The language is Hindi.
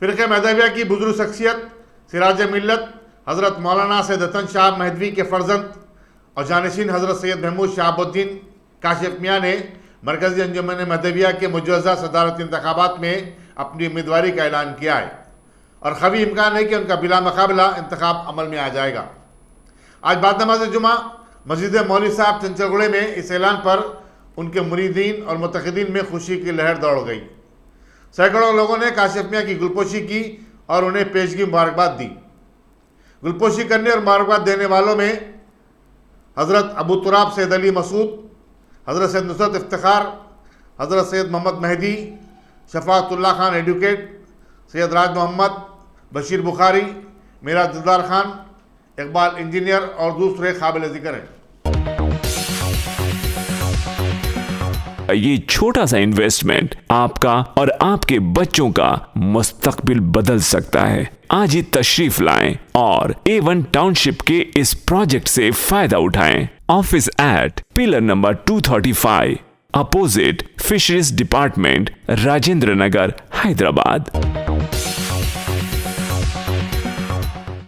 फ़िरक़े महदविया की बुजुर्ग शख्सियत सिराज मिल्लत हज़रत मौलाना सैयद हसन शाह महदवी के फ़र्जंद और जानशीन हज़रत सैयद महमूद शहाबुद्दीन काशिफ मियाँ ने मरकज़ी अंजुमन महदविया के मुजव्वज़ा सदारती इंतखाबात में अपनी उम्मीदवारी का ऐलान किया है और ख़वी इम्कान है कि उनका बिला मुकाबला इंतखाब अमल में आ जाएगा। आज बाद नमाज जुमा मस्जिद मौलवी साहब चंचलगुड़े में इस ऐलान पर उनके मुरीदीन और मुतक़िदीन में खुशी की लहर दौड़ गई। सैकड़ों लोगों ने काशिफ मियाँ की गुलपोशी की और उन्हें पेशगी मुबारकबाद दी। गुलपोशी करने और मुबारकबाद देने वालों में हज़रत अबू तुराब सैयद अली मसूद, हज़रत सैयद नुसरत इफ्तिखार, हज़रत सैयद मोहम्मद मेहदी, शफ़ाअतुल्लाह खान एडवोकेट, सैयद राज मोहम्मद, बशीर बुखारी, मेरा दिलदार खान, इकबाल इंजीनियर और दूसरे काबिल ज़िक्र हैं। ये छोटा सा इन्वेस्टमेंट आपका और आपके बच्चों का मुस्तकबिल बदल सकता है। आज ही तशरीफ लाएं और A1 टाउनशिप के इस प्रोजेक्ट से फायदा उठाएं। Office at pillar number 235 opposite fisheries department, Rajendra Nagar, Hyderabad.